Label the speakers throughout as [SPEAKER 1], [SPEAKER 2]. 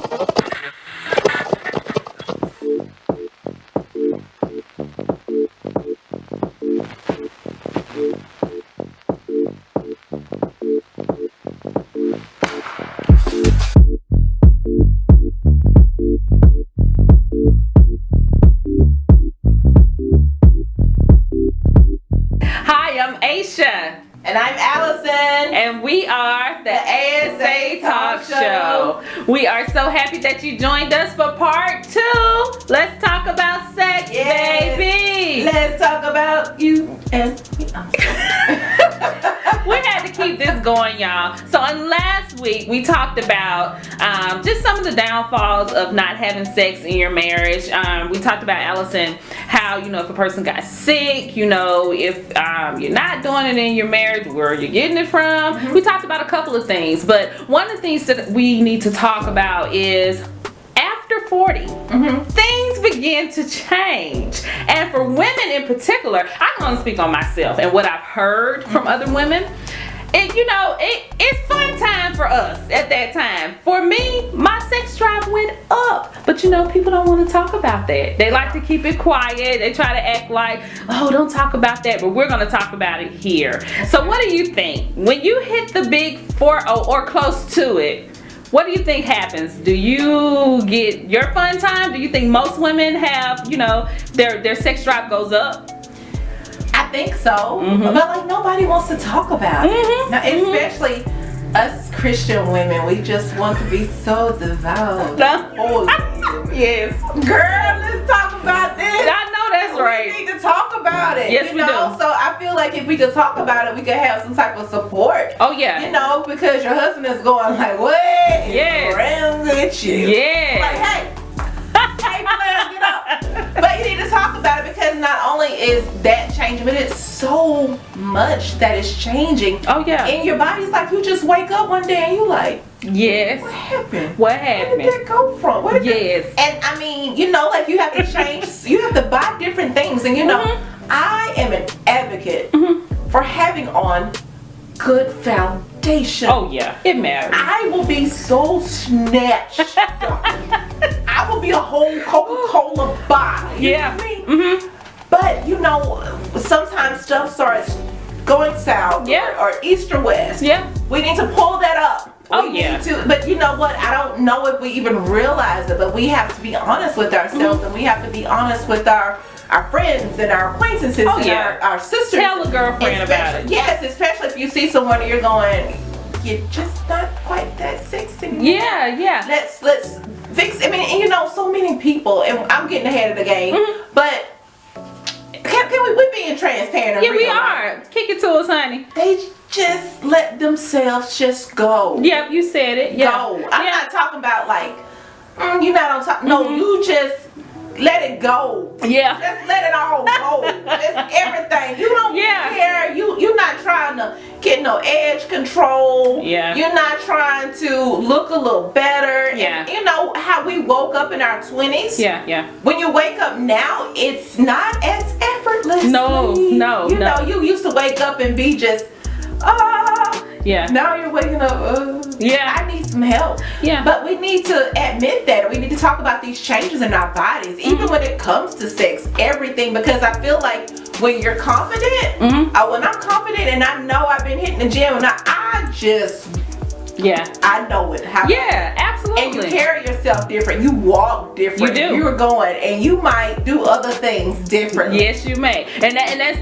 [SPEAKER 1] Hi, I'm Aisha.
[SPEAKER 2] And I'm Allison.
[SPEAKER 1] And we are the ASA Talk Show. We are so happy that you joined us for part 2. Let's talk about sex, baby.
[SPEAKER 2] Let's talk about you and me.
[SPEAKER 1] We had to keep this going, y'all. So in last week, we talked about just some of the downfalls of not having sex in your marriage. We talked about, Allison, how, if a person got sick, if you're not doing it in your marriage, where you're getting it from. Mm-hmm. We talked about a couple of things, but one of the things that we need to talk about is after 40, things begin to change. And for women in particular, I'm going to speak on myself and what I've heard from other women. And it's fun time for us at that time. For me, my sex drive went up. But people don't want to talk about that. They like to keep it quiet. They try to act like, oh, don't talk about that. But we're going to talk about it here. So what do you think? When you hit the big 40 or close to it, what do you think happens? Do you get your fun time? Do you think most women have, their sex drive goes up?
[SPEAKER 2] I think so, but nobody wants to talk about it. Now, especially us Christian women, we just want to be so devout. Holy.
[SPEAKER 1] Yes.
[SPEAKER 2] Girl, let's talk about this.
[SPEAKER 1] I know that's right.
[SPEAKER 2] We need to talk about it.
[SPEAKER 1] Yes, we do.
[SPEAKER 2] So I feel like if we could talk about it, we could have some type of support.
[SPEAKER 1] Oh, yeah.
[SPEAKER 2] Because your husband is going like, what?
[SPEAKER 1] Yes.
[SPEAKER 2] Around with you.
[SPEAKER 1] Yeah.
[SPEAKER 2] Like, hey, get up. But you need to talk about it because not only is that changing, but it's so much that is changing.
[SPEAKER 1] Oh, yeah.
[SPEAKER 2] And your body's like, you just wake up one day and you like,
[SPEAKER 1] yes.
[SPEAKER 2] What happened?
[SPEAKER 1] What happened?
[SPEAKER 2] Where did that go from?
[SPEAKER 1] Yes.
[SPEAKER 2] And I mean, you have to change, you have to buy different things. And I am an advocate for having on good foundation.
[SPEAKER 1] Oh, yeah. It matters.
[SPEAKER 2] I will be so snatched. I will be a whole Coca-Cola bottle. You know what I mean? But sometimes stuff starts going south or east or west. Yeah. We need to pull that up. But you know what? I don't know if we even realize it, but we have to be honest with ourselves and we have to be honest with our friends and our acquaintances and our sisters.
[SPEAKER 1] Tell a girlfriend about it.
[SPEAKER 2] Yes, especially if you see someone and you're going, you're just not quite that sexy.
[SPEAKER 1] Yeah.
[SPEAKER 2] Let's fix. I mean, so many people, and I'm getting ahead of the game, but can we being transparent?
[SPEAKER 1] Yeah, we are. Kick it to us, honey.
[SPEAKER 2] They just let themselves just go.
[SPEAKER 1] Yep, you said it. Yeah.
[SPEAKER 2] Go. I'm not talking about like you're not on top. No, you just let it go.
[SPEAKER 1] Yeah.
[SPEAKER 2] Just let it all go. Just everything. You don't care. You're not trying to get no edge control.
[SPEAKER 1] Yeah.
[SPEAKER 2] You're not trying to look a little better.
[SPEAKER 1] Yeah.
[SPEAKER 2] And you know how we woke up in our 20s?
[SPEAKER 1] Yeah.
[SPEAKER 2] When you wake up now, it's not as effortless.
[SPEAKER 1] No.
[SPEAKER 2] You used to wake up and be just now you're waking up I need some help. But we need to admit that. We need to talk about these changes in our bodies, even when it comes to sex, everything, because I feel like when you're confident, when I'm confident and I know I've been hitting the gym and I just I know it.
[SPEAKER 1] Absolutely.
[SPEAKER 2] And you carry yourself different. You walk different.
[SPEAKER 1] You do.
[SPEAKER 2] You're going, and you might do other things differently.
[SPEAKER 1] Yes, you may. And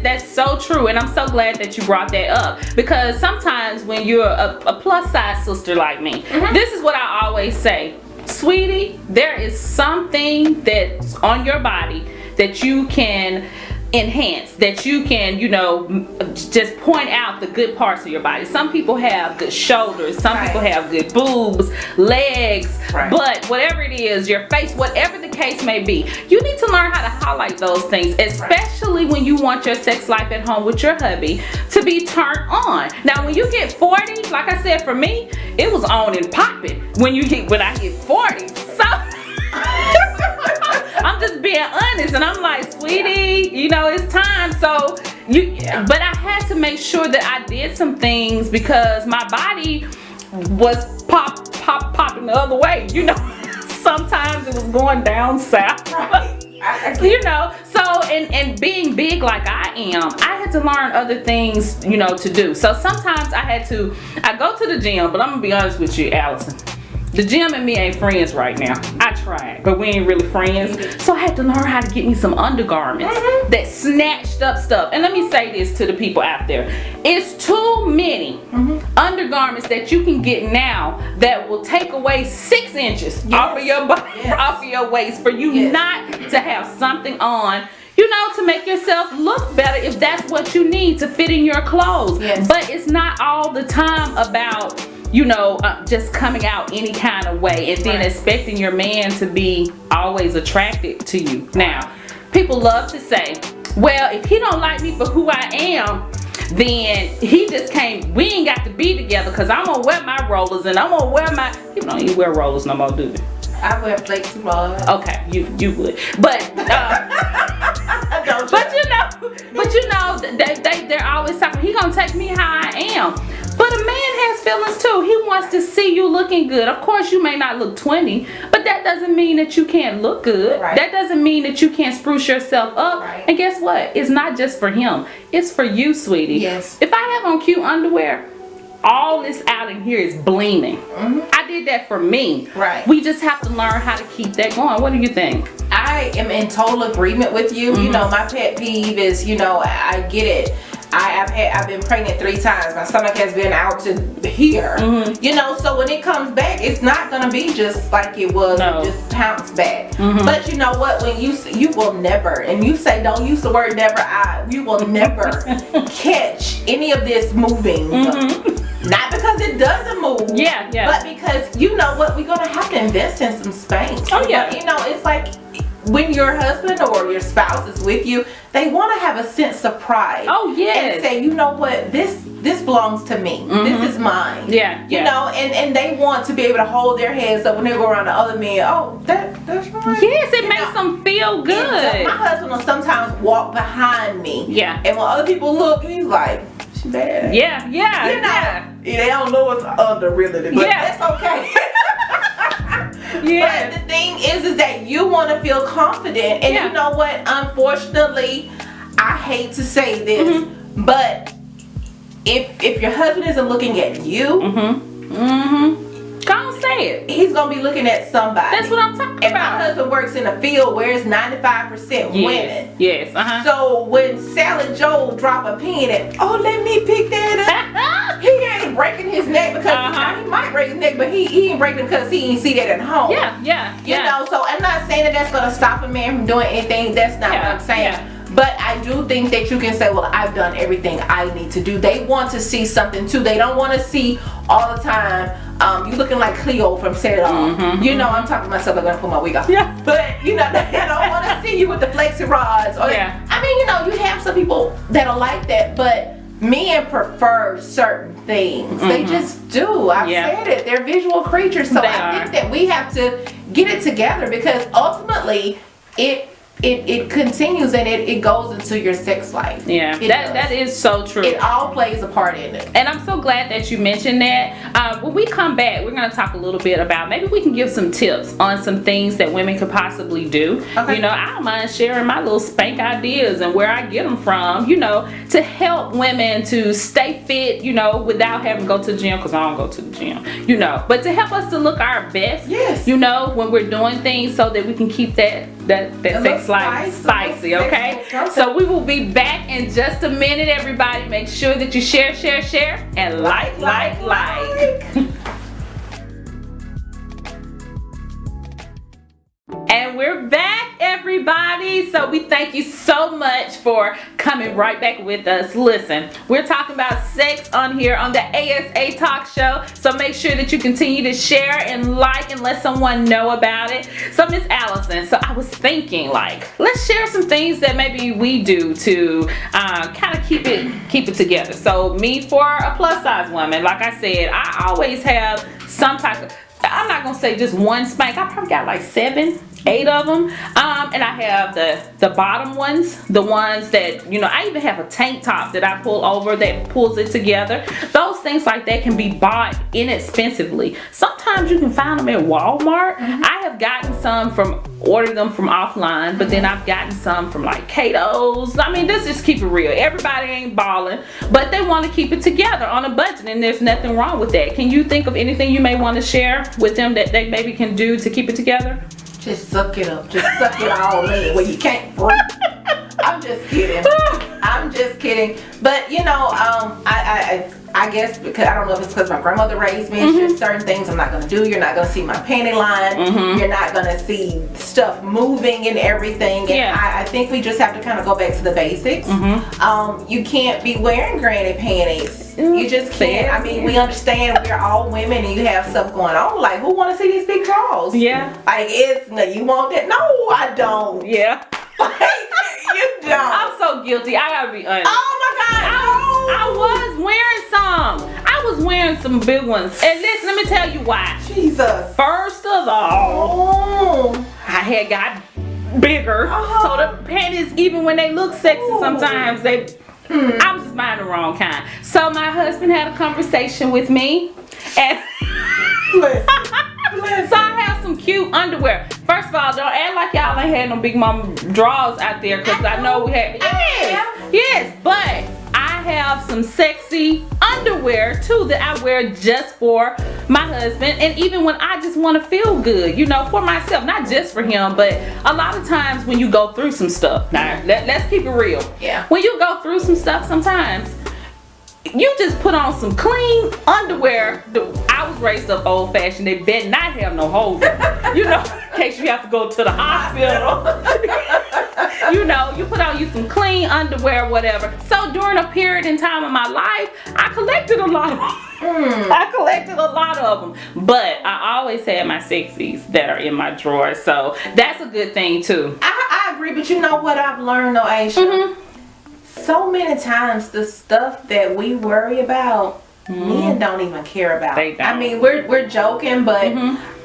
[SPEAKER 1] that's so true. And I'm so glad that you brought that up, because sometimes when you're a plus size sister like me, this is what I always say, sweetie, there is something that's on your body that you can enhance, that you can just point out the good parts of your body. Some people have good shoulders, some people have good boobs, legs, but whatever it is, your face, whatever the case may be, you need to learn how to highlight those things, especially when you want your sex life at home with your hubby to be turned on. Now when you get 40, like I said, for me it was on and popping when I hit 40. So I'm just being honest, and I'm like, sweetie, it's time. So but I had to make sure that I did some things because my body was popping the other way, sometimes it was going down south.
[SPEAKER 2] Right.
[SPEAKER 1] You know, so and being big like I am, I had to learn other things, you know, to do. So sometimes I go to the gym, but I'm gonna be honest with you, Allison. The gym and me ain't friends right now. I tried, but we ain't really friends. So I had to learn how to get me some undergarments that snatched up stuff. And let me say this to the people out there. It's too many undergarments that you can get now that will take away 6 inches off of your body, off of your waist, for you not to have something on, you know, to make yourself look better if that's what you need to fit in your clothes. But it's not all the time about, you know, just coming out any kind of way and then expecting your man to be always attracted to you. Now, people love to say, well, if he don't like me for who I am, then he just can't, we ain't got to be together because I'm gonna wear my rollers and I'm gonna wear my, people don't even wear rollers no more, do they?
[SPEAKER 2] I wear flakes and rollers.
[SPEAKER 1] Okay, you would. But but you know, they're always talking, he gonna take me how I am. But a man has feelings too. He wants to see you looking good. Of course, you may not look 20, but that doesn't mean that you can't look good. That doesn't mean that you can't spruce yourself up. And guess what? It's not just for him. It's for you, sweetie.
[SPEAKER 2] Yes.
[SPEAKER 1] If I have on cute underwear, all this out in here is gleaming. I did that for me. We just have to learn how to keep that going. What do you think?
[SPEAKER 2] I am in total agreement with you. You know, my pet peeve is, you know, I get it. I've been pregnant 3 times. My stomach has been out to here. You know, so when it comes back, it's not gonna be just like it was. It just pounce back. But you know what? When you will never, and you say don't use the word never. You will never catch any of this moving. Not because it doesn't move. But because you know what? We're gonna have to invest in some Spanx. You know, it's like, when your husband or your spouse is with you, they want to have a sense of pride. And say, you know what, this belongs to me. This is mine. You know, and they want to be able to hold their heads up when they go around the other men. Oh, that's right.
[SPEAKER 1] Yes, it makes them feel good.
[SPEAKER 2] And my husband will sometimes walk behind me. And when other people look, he's like, she bad. You know, they don't know what's under really, but that's okay. But the thing is that you want to feel confident, and you know what? Unfortunately, I hate to say this, but if your husband isn't looking at you,
[SPEAKER 1] don't say it.
[SPEAKER 2] He's gonna be looking at somebody.
[SPEAKER 1] That's what I'm talking about.
[SPEAKER 2] And my husband works in a field where it's 95% women. So when Sally Joe drop a pin and let me pick that up, he ain't breaking his neck because he might break his neck, but he ain't breaking it because he ain't see that at home. You know, so I'm not saying that that's gonna stop a man from doing anything. That's not what I'm saying. But I do think that you can say, well, I've done everything I need to do. They want to see something too. They don't want to see all the time, you looking like Cleo from Set It Off. You know, I'm talking to myself, I'm going to put my wig off. But, you know, they don't want to see you with the flexi rods. Or I mean, you know, you have some people that are like that, but men prefer certain things. They just do. I've said it. They're visual creatures. So I think that we have to get it together, because ultimately, it continues and it goes into your sex life.
[SPEAKER 1] That is so true.
[SPEAKER 2] It all plays a part in it.
[SPEAKER 1] And I'm so glad that you mentioned that. When we come back, we're going to talk a little bit about, maybe we can give some tips on some things that women could possibly do. You know, I don't mind sharing my little Spank ideas and where I get them from, you know, to help women to stay fit, you know, without having to go to the gym, because I don't go to the gym, you know, but to help us to look our best, you know, when we're doing things, so that we can keep that sex life spicy, okay? So we will be back in just a minute, everybody. Make sure that you share, and like. And we're back, everybody. So we thank you so much for coming right back with us. Listen, we're talking about sex on here on the ASA Talk Show. So make sure that you continue to share and like and let someone know about it. So Miss Allison, so I was thinking, like, let's share some things that maybe we do to kind of keep it together. So me, for a plus size woman, like I said, I always have some type of, I'm not gonna say just one Spank. I probably got like 7 8 of them. And I have the bottom ones, the ones that, you know, I even have a tank top that I pull over that pulls it together. Those things like that can be bought inexpensively. Sometimes you can find them at Walmart. I have gotten some ordered them from offline, but then I've gotten some from like Cato's. I mean, let's just keep it real. Everybody ain't balling, but they want to keep it together on a budget, and there's nothing wrong with that. Can you think of anything you may want to share with them that they maybe can do to keep it together?
[SPEAKER 2] Just suck it up. Just suck it all in where you can't breathe. I'm just kidding. I'm just kidding. But you know, I guess because I don't know if it's because my grandmother raised me. It's just certain things I'm not gonna do. You're not gonna see my panty line. You're not gonna see stuff moving and everything. And I think we just have to kind of go back to the basics. You can't be wearing granny panties. You just can't. I mean, we understand we're all women and you have stuff going on. Like, who want to see these big drawers? Yeah. Like, you want that? No, I don't. Yeah. Like, you don't.
[SPEAKER 1] I'm so guilty. I gotta be honest.
[SPEAKER 2] Oh my God.
[SPEAKER 1] I was wearing some. I was wearing some big ones. And listen, let me tell you why.
[SPEAKER 2] Jesus.
[SPEAKER 1] First of all, I had got bigger. So the panties, even when they look sexy, sometimes I was just buying the wrong kind. So my husband had a conversation with me, and so I have some cute underwear. First of all, don't act like y'all ain't had no big mama drawers out there, because I know we had. Yes, but I have some sexy underwear too that I wear just for my husband, and even when I just want to feel good, you know, for myself, not just for him. But a lot of times when you go through some stuff, now let's keep it real. Yeah. When you go through some stuff, sometimes you just put on some clean underwear. I was raised up old fashioned. They better not have no holes, you know, in case you have to go to the hospital. You know, you put on you some clean underwear, whatever. So during a period in time of my life, I collected a lot of them. I collected a lot of them. But I always had my sexies that are in my drawer. So that's a good thing too.
[SPEAKER 2] I agree, but you know what I've learned though, Aisha? So many times the stuff that we worry about, men don't even care about.
[SPEAKER 1] They don't.
[SPEAKER 2] I mean, we're joking, but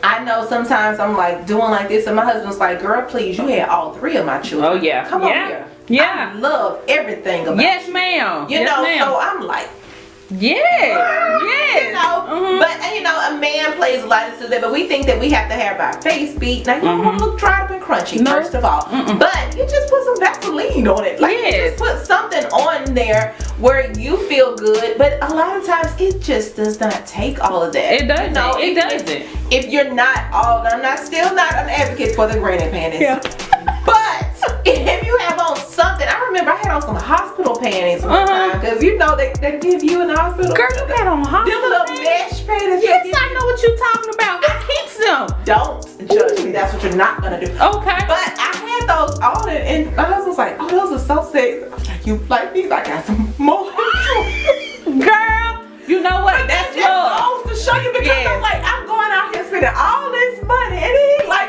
[SPEAKER 2] I know sometimes I'm like doing like this, and my husband's like, "Girl, please, you had all 3 of my children.
[SPEAKER 1] Oh yeah,
[SPEAKER 2] come on here.
[SPEAKER 1] Yeah,
[SPEAKER 2] I love everything about
[SPEAKER 1] yes, ma'am.
[SPEAKER 2] You know, so I'm like,
[SPEAKER 1] yes.
[SPEAKER 2] You know, but you know, a man plays a lot into that, but we think that we have to have our face beat. Now you don't want to look dried up and crunchy, first of all, but you just put some Vaseline on it. Like you just put something on there where you feel good. But a lot of times it just does not take all of that.
[SPEAKER 1] It doesn't.
[SPEAKER 2] No,
[SPEAKER 1] it doesn't.
[SPEAKER 2] If you're not still not an advocate for the granny panties. Yeah. But if you have on something, I remember I had on some hospital panties one time, because you know they give you in the hospital.
[SPEAKER 1] Girl, you had on hospital
[SPEAKER 2] them little mesh panties.
[SPEAKER 1] Yes, I know what you're talking about. I keeps them.
[SPEAKER 2] Don't judge me. That's what you're not gonna do. Okay. But I had those on, and my husband was like, "Oh, those are so sexy." I was like, "You like these? I got some more."
[SPEAKER 1] Girl, you know what? That's love.
[SPEAKER 2] To show you, because I'm like, I'm going out here spending all this money, and he like,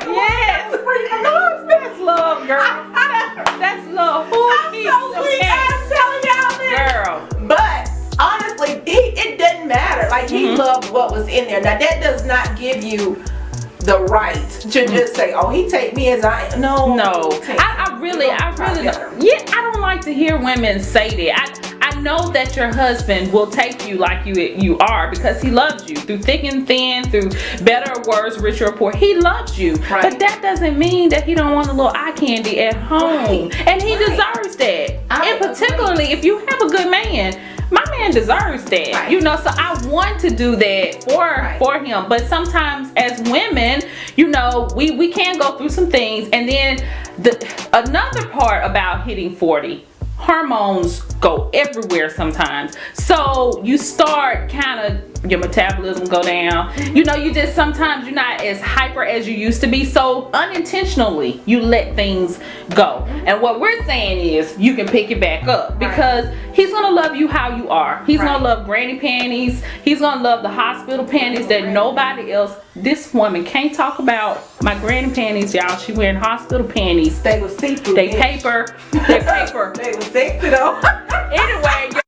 [SPEAKER 2] that's love, girl. That's love. I'm telling y'all this. Girl. But honestly, it didn't matter. Like, he loved what was in there. Now, that does not give you the right to just say, "Oh, he take me as I am." No. I really I don't like to hear women say that. I know that your husband will take you like you are, because he loves you through thick and thin, through better or worse, rich or poor. He loves you, but that doesn't mean that he don't want a little eye candy at home, and he deserves that. And particularly if you have a good man. My man deserves that, you know, so I want to do that for him. But sometimes as women, you know, we can go through some things. And then another part about hitting 40, hormones go everywhere sometimes. So you start kind of, your metabolism go down. You know, you just sometimes you're not as hyper as you used to be. So unintentionally, you let things go. And what we're saying is you can pick it back up, because he's going to love you how you are. He's going to love granny panties. He's going to love the hospital panties that nobody else. This woman can't talk about my granny panties, y'all. She wearing hospital panties. They were see-through.
[SPEAKER 1] They paper.
[SPEAKER 2] They were sexy though.
[SPEAKER 1] Anyway,